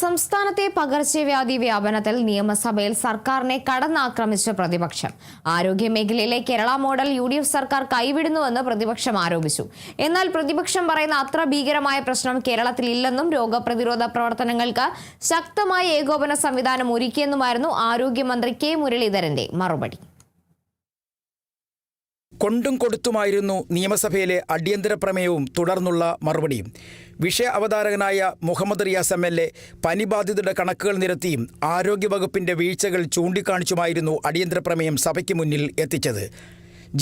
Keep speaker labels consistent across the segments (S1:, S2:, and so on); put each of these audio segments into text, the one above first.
S1: സംസ്ഥാനത്തെ പകർച്ചവ്യാധി വ്യാപനത്തിൽ നിയമസഭയിൽ സർക്കാരിനെ കടന്നാക്രമിച്ച പ്രതിപക്ഷം. ആരോഗ്യ മേഖലയിലെ കേരള മോഡൽ യുഡിഎഫ് സർക്കാർ കൈവിടുന്നുവെന്ന് പ്രതിപക്ഷം ആരോപിച്ചു. എന്നാൽ പ്രതിപക്ഷം പറയുന്ന അത്ര ഭീകരമായ പ്രശ്നം കേരളത്തിൽ ഇല്ലെന്നും രോഗപ്രതിരോധ പ്രവർത്തനങ്ങൾക്ക് ശക്തമായ ഏകോപന സംവിധാനം ഒരുക്കിയെന്നുമായിരുന്നു ആരോഗ്യമന്ത്രി കെ മുരളീധരന്റെ മറുപടി.
S2: കൊണ്ടും കൊടുത്തുമായിരുന്നു നിയമസഭയിലെ അടിയന്തര പ്രമേയവും തുടർന്നുള്ള മറുപടിയും. വിഷയ അവതാരകനായ മുഹമ്മദ് റിയാസ് MLA പനിബാധിതരുടെ കണക്കുകൾ നിരത്തിയും ആരോഗ്യവകുപ്പിന്റെ വീഴ്ചകൾ ചൂണ്ടിക്കാണിച്ചുമായിരുന്നു അടിയന്തര പ്രമേയം സഭയ്ക്ക് മുന്നിൽ എത്തിച്ചത്.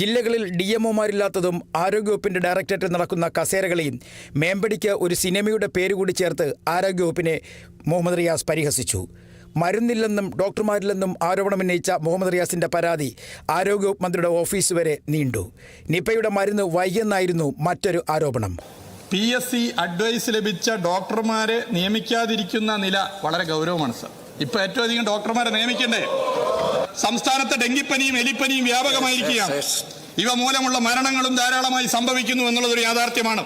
S2: ജില്ലകളിൽ DMOമാരില്ലാത്തതും ആരോഗ്യവകുപ്പിന്റെ ഡയറക്ടറേറ്റിൽ നടക്കുന്ന കസേരകളെയും മേമ്പടിക്ക് ഒരു സിനിമയുടെ പേരുകൂടി ചേർത്ത് ആരോഗ്യവകുപ്പിനെ മുഹമ്മദ് റിയാസ് പരിഹസിച്ചു. മരുന്നില്ലെന്നും ഡോക്ടർമാരില്ലെന്നും ആരോപണമുന്നയിച്ച മുഹമ്മദ് റിയാസിന്റെ പരാതി ആരോഗ്യവകുപ്പ് മന്ത്രിയുടെ ഓഫീസ് വരെ നീണ്ടു. നിപയുടെ മരുന്ന് വൈകിയെന്നായിരുന്നു മറ്റൊരു ആരോപണം.
S3: PSC അഡ്വൈസ് ലഭിച്ച ഡോക്ടർമാരെ നിയമിക്കാതിരിക്കുന്ന നില വളരെ ഗൗരവമാണ് സർ. ഇപ്പോൾ ഏറ്റവും അധികം ഡോക്ടർമാരെ നിയമിക്കണ്ടേ? സംസ്ഥാനത്തെ ഡെങ്കിപ്പനിയും എലിപ്പനിയും വ്യാപകമായിരിക്കുകയാണ്. ഇവ മൂലമുള്ള മരണങ്ങളും ധാരാളമായി സംഭവിക്കുന്നു എന്നുള്ളതൊരു യാഥാർത്ഥ്യമാണ്.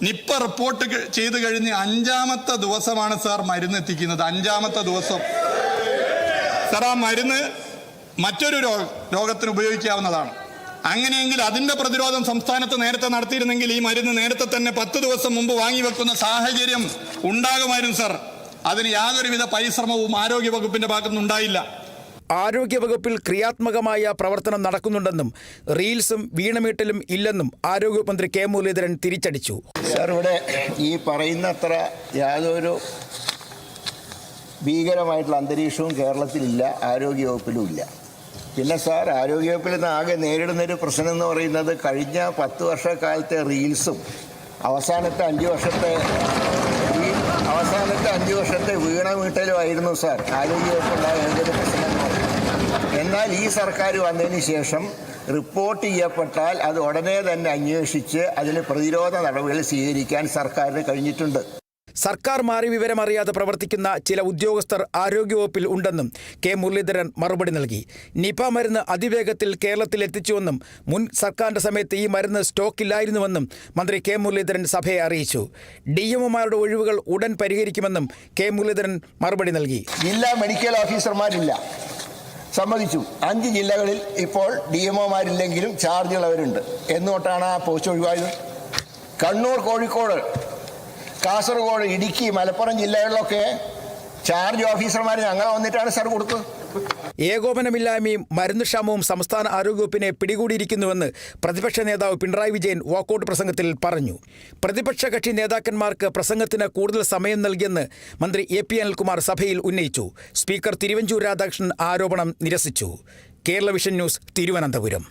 S3: നിപ്പ റിപ്പോർട്ട് ചെയ്ത് കഴിഞ്ഞ് 5ാമത്തെ ദിവസമാണ് സാർ മരുന്ന് എത്തിക്കുന്നത്. 5ാമത്തെ ദിവസം സാർ ആ മരുന്ന് മറ്റൊരു രോഗത്തിന് ഉപയോഗിക്കാവുന്നതാണ്. അങ്ങനെയെങ്കിൽ അതിൻ്റെ പ്രതിരോധം സംസ്ഥാനത്ത് നേരത്തെ നടത്തിയിരുന്നെങ്കിൽ ഈ മരുന്ന് നേരത്തെ തന്നെ 10 ദിവസം മുമ്പ് വാങ്ങിവെക്കുന്ന സാഹചര്യം ഉണ്ടാകുമായിരുന്നു സാർ. അതിന് യാതൊരുവിധ പരിശ്രമവും ആരോഗ്യവകുപ്പിന്റെ ഭാഗത്തുനിന്നുണ്ടായില്ല.
S2: ആരോഗ്യവകുപ്പിൽ ക്രിയാത്മകമായ പ്രവർത്തനം നടക്കുന്നുണ്ടെന്നും റീൽസും വീണമീട്ടലും ഇല്ലെന്നും ആരോഗ്യ മന്ത്രി കെ മുരളീധരൻ തിരിച്ചടിച്ചു.
S4: സാർ, ഇവിടെ ഈ പറയുന്നത്ര യാതൊരു ഭീകരമായിട്ടുള്ള അന്തരീക്ഷവും കേരളത്തിലില്ല, ആരോഗ്യവകുപ്പിലും ഇല്ല. പിന്നെ സാർ, ആരോഗ്യവകുപ്പിൽ നിന്ന് ആകെ നേരിടുന്നൊരു പ്രശ്നം എന്ന് പറയുന്നത് കഴിഞ്ഞ 10 വർഷക്കാലത്തെ റീൽസും അവസാനത്തെ 5 വർഷത്തെ വീണമീട്ടലുമായിരുന്നു സാർ ആരോഗ്യവകുപ്പുണ്ടായ ഏതൊരു പ്രശ്നം. എന്നാൽ ഈ സർക്കാർ വന്നതിന് ശേഷം റിപ്പോർട്ട് ചെയ്യപ്പെട്ടാൽ അത് ഉടനെ തന്നെ അന്വേഷിച്ച് അതിന് പ്രതിരോധ നടപടികൾ സ്വീകരിക്കാൻ സർക്കാരിന് കഴിഞ്ഞിട്ടുണ്ട്.
S2: സർക്കാർ മാറി വിവരമറിയാതെ പ്രവർത്തിക്കുന്ന ചില ഉദ്യോഗസ്ഥർ ആരോഗ്യവകുപ്പിൽ ഉണ്ടെന്നും കെ മുരളീധരൻ മറുപടി നൽകി. നിപ മരുന്ന് അതിവേഗത്തിൽ കേരളത്തിൽ എത്തിച്ചുവെന്നും മുൻ സർക്കാരിന്റെ സമയത്ത് ഈ മരുന്ന് സ്റ്റോക്കില്ലായിരുന്നുവെന്നും മന്ത്രി കെ മുരളീധരൻ സഭയെ അറിയിച്ചു. DMOമാരുടെ ഒഴിവുകൾ ഉടൻ പരിഹരിക്കുമെന്നും കെ മുരളീധരൻ മറുപടി നൽകി.
S4: ജില്ലാ മെഡിക്കൽ ഓഫീസർമാരില്ല, സമ്മതിച്ചു. 5 ജില്ലകളിൽ ഇപ്പോൾ DMOമാരില്ലെങ്കിലും ചാർജുള്ളവരുണ്ട്. എന്നുകൊണ്ടാണ് ആ പോസ്റ്റ് ഒഴിവായത്. കണ്ണൂർ, കോഴിക്കോട്, കാസർഗോഡ്, ഇടുക്കി, മലപ്പുറം ജില്ലകളിലൊക്കെ ചാർജ് ഓഫീസർമാർ ഞങ്ങൾ വന്നിട്ടാണ് സാർ കൊടുത്തത്.
S2: ഏകോപനമില്ലായ്മയും മരുന്നുക്ഷാമവും സംസ്ഥാന ആരോഗ്യവകുപ്പിനെ പിടികൂടിയിരിക്കുന്നുവെന്ന് പ്രതിപക്ഷ നേതാവ് പിണറായി വിജയൻ വാക്കൌട്ട് പ്രസംഗത്തിൽ പറഞ്ഞു. പ്രതിപക്ഷ കക്ഷി നേതാക്കന്മാർക്ക് പ്രസംഗത്തിന് കൂടുതൽ സമയം നൽകിയെന്ന് മന്ത്രി AP അനിൽകുമാർ സഭയിൽ ഉന്നയിച്ചു. സ്പീക്കർ തിരുവഞ്ചൂർ രാധാകൃഷ്ണൻ ആരോപണം നിരസിച്ചു. Kerala vision news, Thiruvananthapuram.